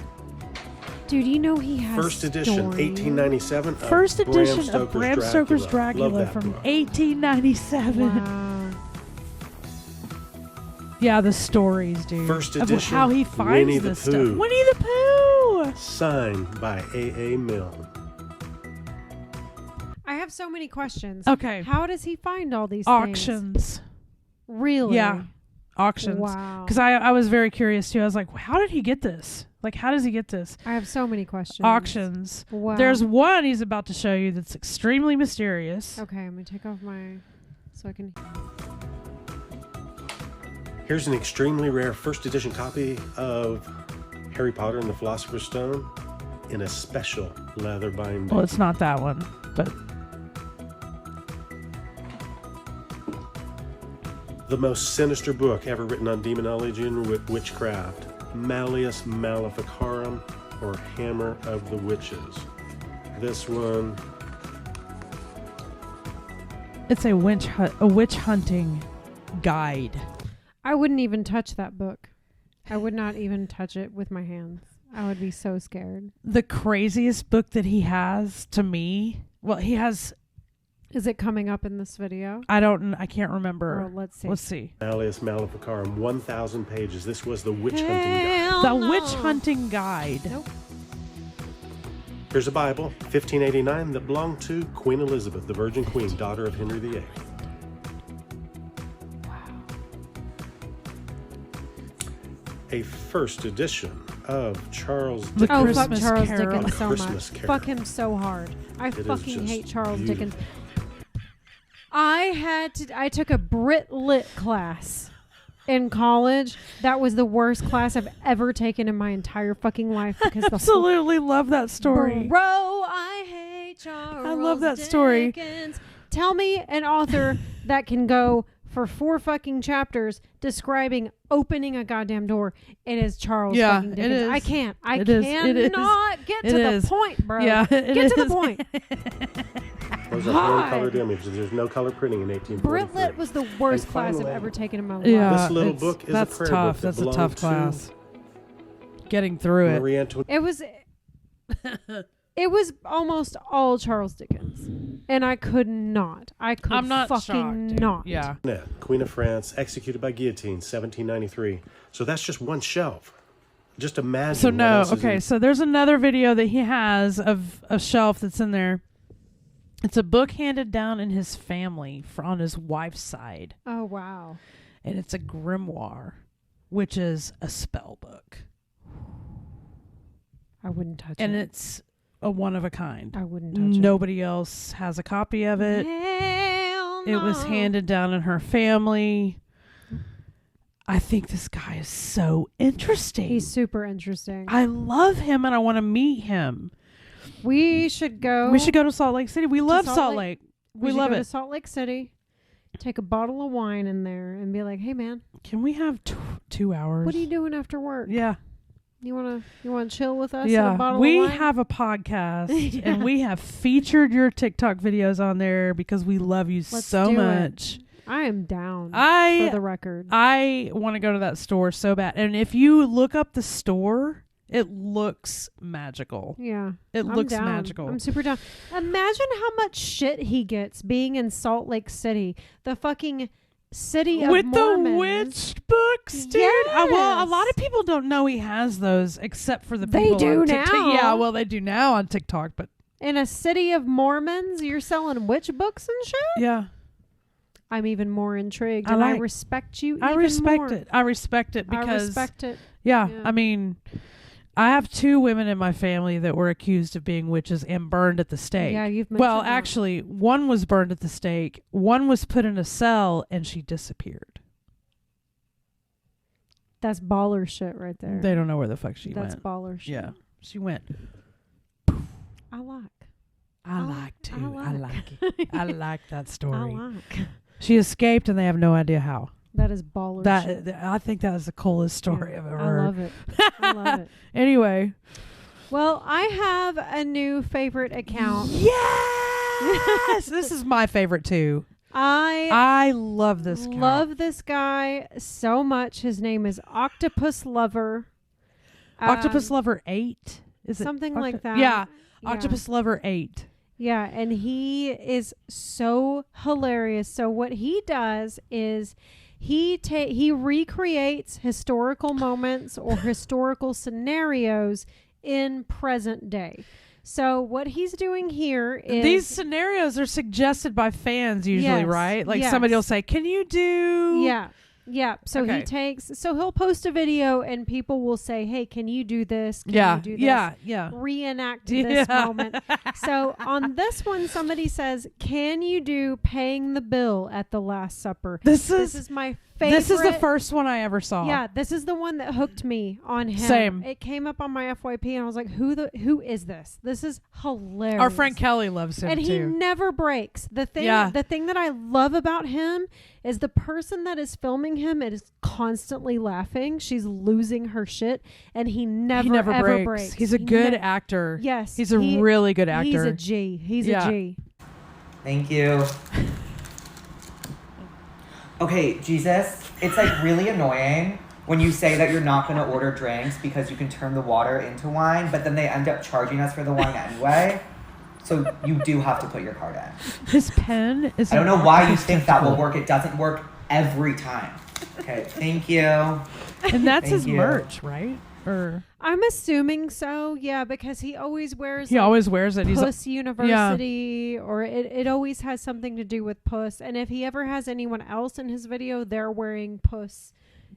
Dude, you know he has First edition, stories. 1897. of First Bram edition of Stoker's Bram Stoker's Love Dracula that from book. 1897. Wow. Yeah, the stories, dude. First Of edition, how he finds Winnie the this stuff. Pooh. Winnie the Pooh. Signed by A.A. Milne. I have so many questions. Okay. How does he find all these things? Auctions. Really? Yeah. Auctions. Wow. Because I was very curious too. I was like, how did he get this? Like, how does he get this? I have so many questions. Auctions. Wow. There's one he's about to show you that's extremely mysterious. Okay, I'm going to take off my... So I can... Here's an extremely rare first edition copy of Harry Potter and the Philosopher's Stone in a special leather binding. Well, it's not that one, but The most sinister book ever written on demonology and witchcraft, Malleus Maleficarum, or Hammer of the Witches. This one, it's a witch hunting guide. I wouldn't even touch that book. I would not even touch it with my hands. I would be so scared. The craziest book that he has to me, well, he has, Is it coming up in this video? I can't remember. Or let's see. Let's see. Malleus Maleficarum, 1,000 pages. This was the witch hunting guide. Hell The no. witch hunting guide. Nope. Here's a Bible, 1589, that belonged to Queen Elizabeth, the Virgin Queen, daughter of Henry VIII. A first edition of Charles The Oh, Dickens. fuck Christmas Charles Carol. Dickens A so Christmas much. Carol. Fuck him so hard. I It is fucking just hate Charles beautiful. Dickens. I took a Brit Lit class in college. That was the worst class I've ever taken in my entire fucking life because the Absolutely love that story. Bro, I hate Charles I love that story. Dickens. Tell me an author that can go for 4 fucking chapters describing opening a goddamn door. It is Charles Yeah, fucking it Dickens. is. I can't. I It is. It is. cannot get It to is. the point, bro. Yeah, it Get to the is. point. Those are God. hand-colored images. There's no color printing in 1843. Brit Lit was the worst And class I've finally- ever taken in my life. Yeah, This little it's- book is a that's prayer tough. book that That's a tough belonged class. Getting through it. Marie Antoinette. It was it was almost all Charles Dickens. And I could not. I could I'm not fucking shocked, dude. not. Yeah. Queen of France, executed by guillotine, 1793. So that's just one shelf. Just imagine. So what no, else is okay. in- So there's another video that he has of a shelf that's in there. It's a book handed down in his family on his wife's side, Oh wow. and it's a grimoire, which is a spell book, I wouldn't touch and it. it's a one of a kind. I wouldn't touch it. Nobody else has a copy of it. Hell It was no. handed down in her family. I think this guy is so interesting. He's super interesting. I love him and I want to meet him. We should go. We should go to Salt Lake City. We love Salt Salt Lake. Lake. We should love go to it. Salt Lake City. Take a bottle of wine in there and be like, "Hey, man, Can we have 2 hours? what are you doing after work? Yeah. You wanna chill with us? And a Yeah. bottle We of wine? have a podcast Yeah. and we have featured your TikTok videos on there because we love you Let's so do it. much. I am down. For the record, I want to go to that store so bad. And if you look up the store, it looks magical. yeah, It I'm looks down. magical. I'm super down. Imagine how much shit he gets being in Salt Lake City, the fucking city of With Mormons. the witch books, dude. Well, a lot Yes. of people don't know he has those except for the They people do on TikTok. now. Yeah, well, they do now on TikTok, but In a city of Mormons, you're selling witch books and shit. yeah. I'm even more intrigued, I and I like- respect you. I even respect more. it. I respect it because I respect it. yeah, Yeah. I mean, I have 2 women in my family that were accused of being witches and burned at the stake. Yeah, you've mentioned Well, that. actually, one was burned at the stake, one was put in a cell, and she disappeared. That's baller shit right there. They don't know where the fuck she That's went. baller shit. Yeah, she went. I like. I I like to. like- I like it. I like that I story. like. She escaped, and they have no idea how. That is baller shit. I think that is the coolest story Yeah, I've ever I heard. love it. I love it. Anyway, Well, I have a new favorite account. yes, this is my favorite too. I love this. Count. love this guy so much. His name is Octopus Lover. Octopus Lover 8. Is it something like that. Yeah, Yeah. Octopus Lover 8. Yeah, and he is so hilarious. So what he does is he recreates historical moments or historical scenarios in present day. So what he's doing here is These scenarios are suggested by fans usually, Yes, right? Like yes. somebody will say, "Can you do?" Yeah. So Okay. he'll post a video and people will say, "Hey, can you do this? Can Yeah, you do this?" yeah. Reenact this Yeah. moment. So on this one, somebody says, "Can you do paying the bill at the Last Supper?" This This is is my favorite. this is the first one I ever saw. Yeah, this is the one that hooked me on him. Same. It came up on my FYP, and I was like, "Who is this? This is hilarious." Our friend Kelly loves him and he too. never breaks. The thing that I love about him is the person that is filming him is constantly laughing. She's losing her shit, and he never ever breaks. He's a He good ne- actor. Yes, he's a really good actor. He's a G. He's Yeah. a G. Thank you. Okay, Jesus, it's like really annoying when you say that you're not going to order drinks because you can turn the water into wine, but then they end up charging us for the wine anyway. So you do have to put your card in. His pen is. I don't an know why you octopus think that will tentacle. work. It doesn't work every time. Okay, thank you. And that's Thank his you. merch, right? Or I'm assuming so. Yeah, because he always wears. he always wears it. He's Puss University, or it always has something to do with Puss. And if he ever has anyone else in his video, they're wearing Puss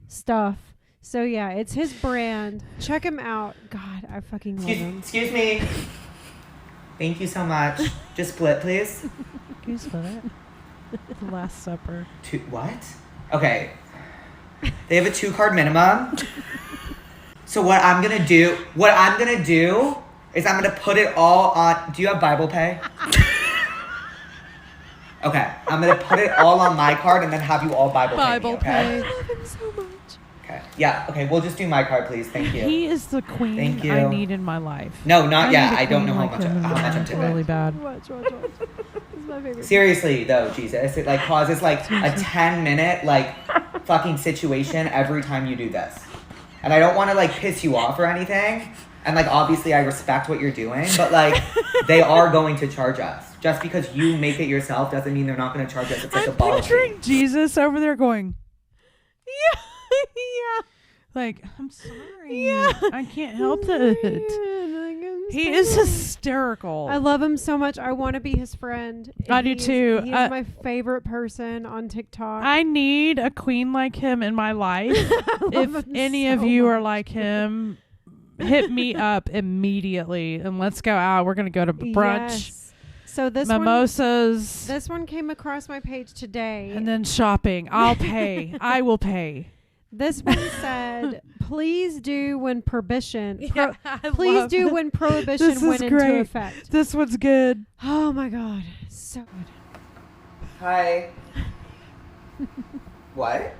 stuff. So yeah, it's his brand. Check him out. God, I fucking love him. Excuse me. Thank you so much. Just split, please. Can you spell it? The Last Supper. What? Okay. They have a 2-card minimum. So what I'm gonna do is I'm gonna put it all on. Do you have Bible Pay? Okay, I'm gonna put it all on my card and then have you all Bible Pay. Bible Me, okay? Pay. I love him so much. Okay. Yeah. Okay. We'll just do my card, please. Thank you. He is the queen Thank you. I need in my life. No, not need yet. a I don't queen know how like much. him in How my much I'm life. tipping. Really bad. Watch. This is my favorite. Seriously though, Jesus, it like causes like a 10-minute like fucking situation every time you do this. And I don't want to like piss you off or anything. And like obviously I respect what you're doing, but like they are going to charge us. Just because you make it yourself doesn't mean they're not going to charge us. It's like I'm a ball. picturing Jesus over there going, Yeah. like, I'm sorry. Yeah. I can't help it. He is hysterical. I love him so much. I want to be his friend. I do He's- too. He is my favorite person on TikTok. I need a queen like him in my life. love If him any so of you are much. like him, hit me up immediately and let's go out. We're going to go to brunch, Yes. So mimosas, this one came across my page today. and then shopping. I'll pay. I will pay. This one said, "Please do when prohibition. I Please love do this. when This prohibition is went into great. effect." This one's good. Oh my god, so good. Hi. What?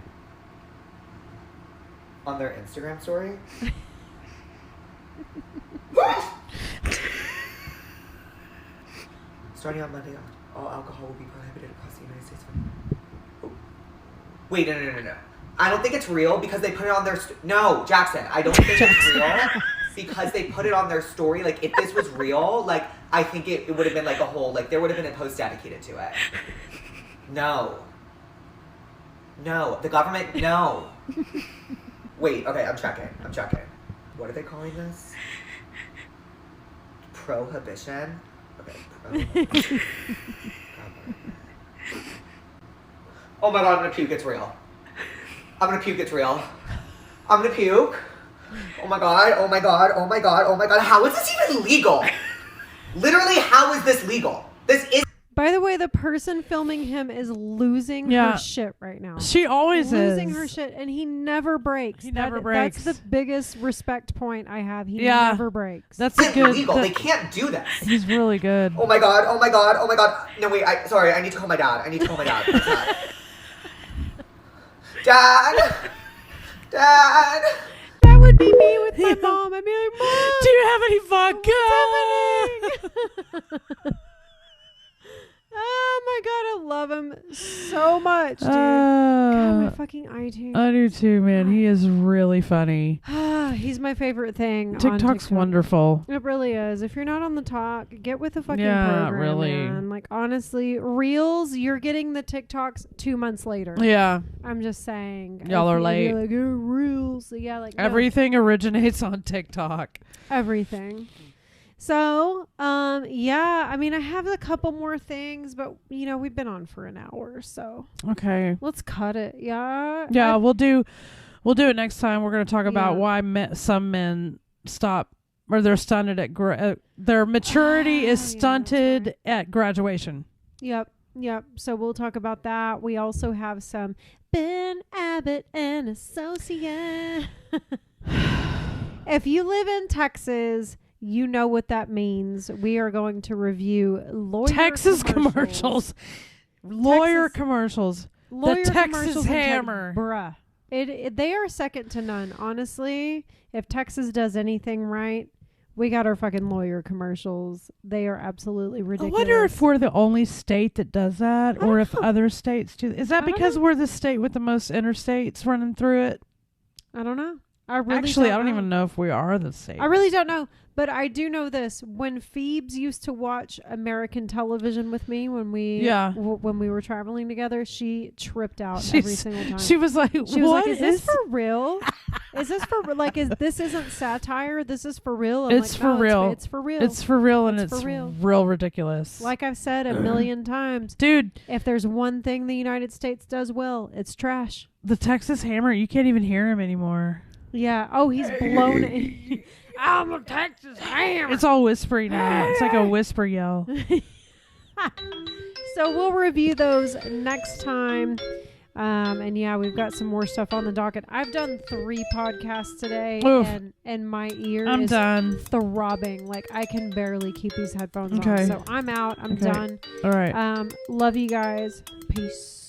On their Instagram story? Starting on Monday, all alcohol will be prohibited across the United States. Oh. Wait, no. I don't think it's real because they put it on their... No, Jackson, I don't think it's real because they put it on their story. Like, if this was real, like, I think it would have been like a whole... Like, there would have been a post dedicated to it. No. The government... No. Wait, okay, I'm checking. What are they calling this? Prohibition? Okay, prohibition. Oh my god, I'm gonna puke, it's real. I'm gonna puke. Oh my god. How is this even legal? Literally, how is this legal? This is... By the way, the person filming him is losing Yeah. her shit right now. She always losing is. her shit, and he never breaks. He never breaks. That's the biggest respect point I have. He Yeah. never breaks. That's a good. illegal. They can't do this. He's really good. Oh my god. No, wait, sorry, I need to call my dad. Dad. That would be me with my mom. I'd be like, Mom, Do you have any vodka? oh my god, I love him so much, dude. God, my fucking iTunes. I do too, man. He is really funny. He's my favorite thing. on TikTok's TikTok. wonderful. It really is. If you're not on the talk, get with the fucking Yeah, program, really. man. Like, honestly, Reels, you're getting the TikToks 2 months later. Yeah. I'm just saying. Y'all If are you're late. Like, oh, Reels. Yeah, like no, Everything originates on TikTok. everything. So, yeah, I mean, I have a couple more things, but we've been on for an hour, so Okay. let's cut it. Yeah. Yeah, we'll do it next time. We're going to talk about Yeah. why some men stop or they're stunted at their maturity is Yeah, that's stunted at graduation. Yep. So we'll talk about that. We also have some Ben Abbott and Associate. If you live in Texas, you know what that means. We are going to review lawyer Texas commercials. Lawyer commercials. Lawyer Texas commercials in Hammer. bruh. They are second to none. Honestly, if Texas does anything right, we got our fucking lawyer commercials. They are absolutely I ridiculous. wonder if we're the only state that does that, I or don't if know. other states do. Is that I don't because know. we're the state with the most interstates running through it? I don't know. I really Actually, I don't know. even know if we are the state. I really don't know, but I do know this. When Phoebes used to watch American television with me when we when we were traveling together, she tripped out every single time. She was like, She was "What like, "Is this for real? Is this for like? This isn't satire? This is for real?" I'm It's like, for "No, real. It's for real. It's for real, and It's it's for real. real ridiculous." Like I've said a million times, dude, if there's one thing the United States does well, it's trash. the Texas Hammer, you can't even hear him anymore. Yeah. Oh, he's blown. I'm a Texas ham. It's all whispery now. It's like a whisper yell. So we'll review those next time. And yeah, we've got some more stuff on the docket. I've done 3 podcasts today, Oof. and my ear I'm is done. throbbing. Like I can barely keep these headphones Okay. on. So I'm out. I'm Okay. done. All right. Love you guys. Peace.